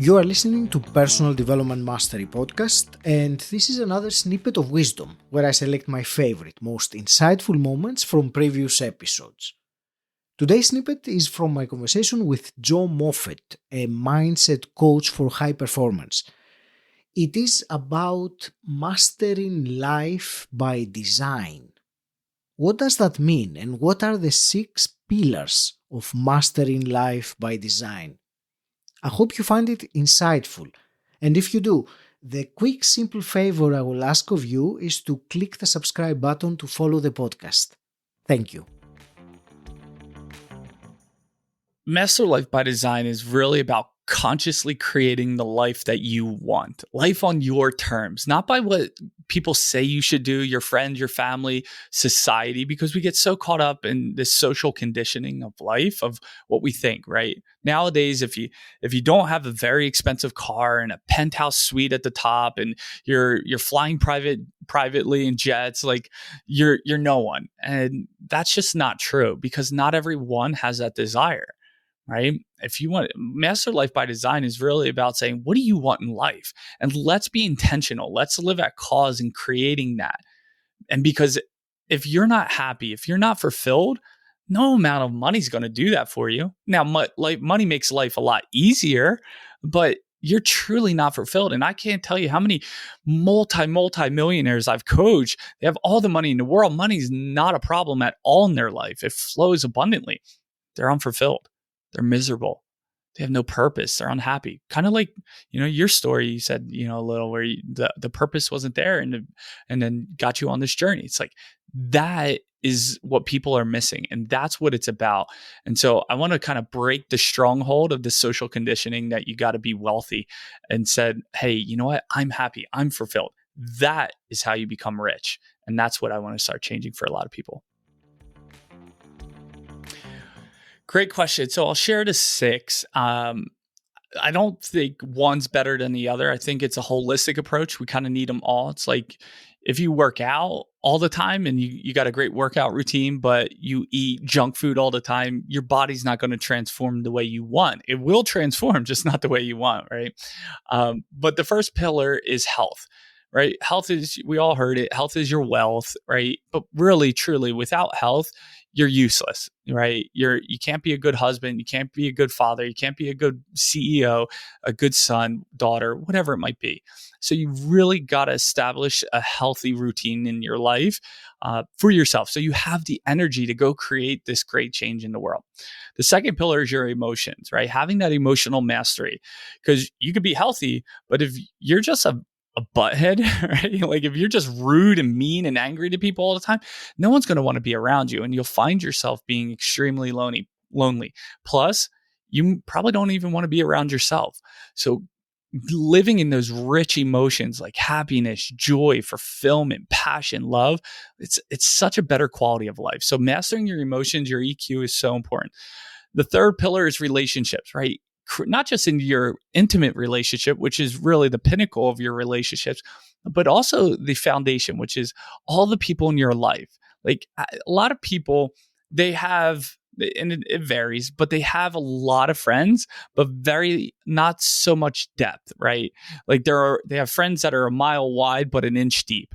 You are listening to Personal Development Mastery Podcast, and this is another snippet of wisdom where I select my favorite, most insightful moments from previous episodes. Today's snippet is from my conversation with Joe Moffett, a mindset coach for high performance. It is about mastering life by design. What does that mean, and what are the 6 pillars of mastering life by design? I hope you find it insightful, and if you do, the quick simple favor I will ask of you is to click the subscribe button to follow the podcast. Thank you. Master Life by Design is really about consciously creating the life that you want, life on your terms, not by what people say you should do, your friends, your family, society, because we get so caught up in this social conditioning of life, of what we think, right? Nowadays, if you don't have a very expensive car and a penthouse suite at the top and you're flying privately in jets, like you're no one. And that's just not true, because not everyone has that desire. Right? If you want, Master Life by Design is really about saying, what do you want in life? And let's be intentional. Let's live at cause in creating that. And because if you're not happy, if you're not fulfilled, no amount of money is going to do that for you. Now, money makes life a lot easier, but you're truly not fulfilled. And I can't tell you how many multi-millionaires I've coached. They have all the money in the world. Money is not a problem at all in their life. It flows abundantly. They're unfulfilled. They're miserable. They have no purpose. They're unhappy. Kind of like, your story, you said, a little where the purpose wasn't there and then got you on this journey. It's like, that is what people are missing. And that's what it's about. And so I want to kind of break the stronghold of the social conditioning that you got to be wealthy and said, hey, you know what? I'm happy. I'm fulfilled. That is how you become rich. And that's what I want to start changing for a lot of people. Great question. So I'll share the 6. I don't think one's better than the other. I think it's a holistic approach. We kind of need them all. It's like if you work out all the time and you got a great workout routine, but you eat junk food all the time, your body's not going to transform the way you want. It will transform, just not the way you want, right? But the first pillar is health. Right? Health is, we all heard it, health is your wealth, right? But really, truly, without health, you're useless, right? You can't be a good husband. You can't be a good father. You can't be a good CEO, a good son, daughter, whatever it might be. So you really got to establish a healthy routine in your life for yourself. So you have the energy to go create this great change in the world. The second pillar is your emotions, right? Having that emotional mastery, because you could be healthy, but if you're just a butthead, right? Like if you're just rude and mean and angry to people all the time, no one's going to want to be around you, and you'll find yourself being extremely lonely. Plus, you probably don't even want to be around yourself. So living in those rich emotions like happiness, joy, fulfillment, passion, love, it's such a better quality of life. So mastering your emotions, your EQ is so important. The third pillar is relationships, right? Not just in your intimate relationship, which is really the pinnacle of your relationships, but also the foundation, which is all the people in your life. Like a lot of people, they have, and it varies, but they have a lot of friends, but very not so much depth, right? Like they have friends that are a mile wide, but an inch deep.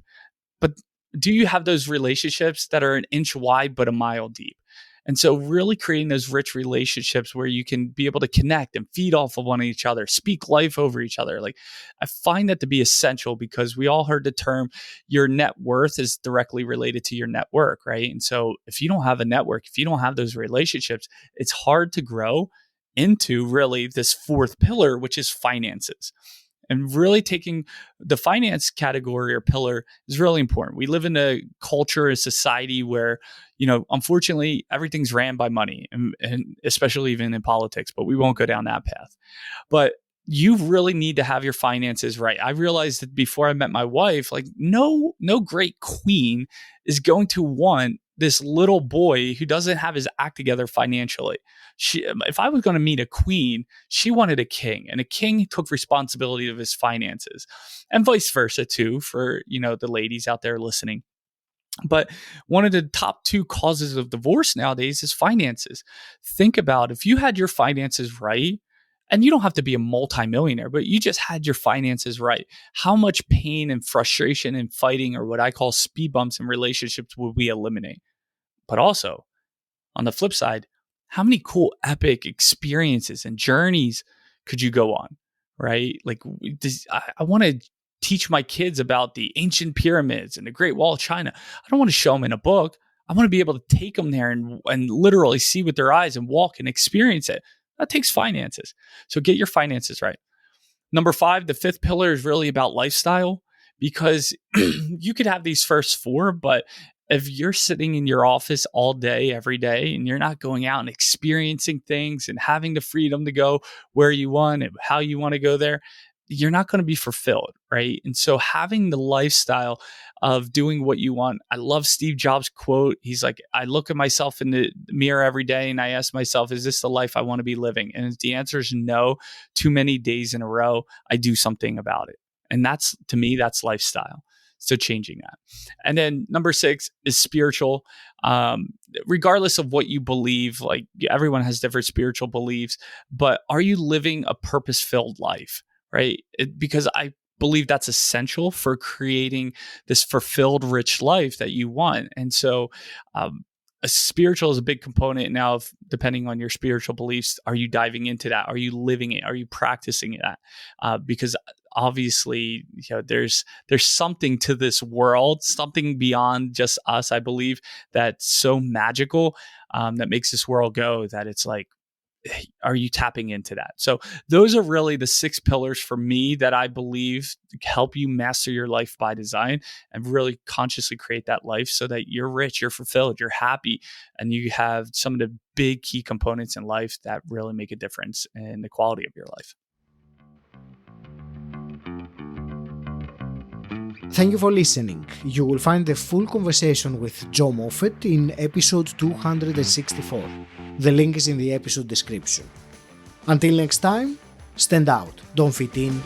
But do you have those relationships that are an inch wide, but a mile deep? And so really creating those rich relationships where you can be able to connect and feed off of one each other, speak life over each other. Like I find that to be essential, because we all heard the term, your net worth is directly related to your network, right? And so if you don't have a network, if you don't have those relationships, it's hard to grow into really this fourth pillar, which is finances. And really taking the finance category or pillar is really important. We live in a culture, a society where, unfortunately, everything's ran by money, and especially even in politics, but we won't go down that path. But you really need to have your finances right. I realized that before I met my wife, like no great queen is going to want this little boy who doesn't have his act together financially. If I was going to meet a queen, she wanted a king, and a king took responsibility of his finances, and vice versa too, for, the ladies out there listening. But one of the top 2 causes of divorce nowadays is finances. Think about if you had your finances right, And you don't have to be a multimillionaire, but you just had your finances right. How much pain and frustration and fighting, or what I call speed bumps in relationships, would we eliminate? But also, on the flip side, how many cool, epic experiences and journeys could you go on, right? Like, I want to teach my kids about the ancient pyramids and the Great Wall of China. I don't want to show them in a book. I want to be able to take them there and literally see with their eyes and walk and experience it. That takes finances. So get your finances right. Number 5, the 5th pillar is really about lifestyle, because you could have these first 4, but if you're sitting in your office all day, every day, and you're not going out and experiencing things and having the freedom to go where you want and how you want to go there, you're not going to be fulfilled, right? And so having the lifestyle of doing what you want. I love Steve Jobs' quote. He's like, I look at myself in the mirror every day and I ask myself, is this the life I want to be living? And if the answer is no, too many days in a row, I do something about it. And that's, to me, that's lifestyle. So changing that. And then number 6 is spiritual. Regardless of what you believe, like everyone has different spiritual beliefs, but are you living a purpose-filled life, right? Because I believe that's essential for creating this fulfilled, rich life that you want. And so a spiritual is a big component. Now, depending on your spiritual beliefs, are you diving into that? Are you living it? Are you practicing that? Because obviously, there's something to this world, something beyond just us, I believe, that's so magical, that makes this world go, that it's like, are you tapping into that? So those are really the 6 pillars for me that I believe help you master your life by design and really consciously create that life so that you're rich, you're fulfilled, you're happy, and you have some of the big key components in life that really make a difference in the quality of your life. Thank you for listening. You will find the full conversation with Joe Moffett in episode 264. The link is in the episode description. Until next time, stand out, don't fit in,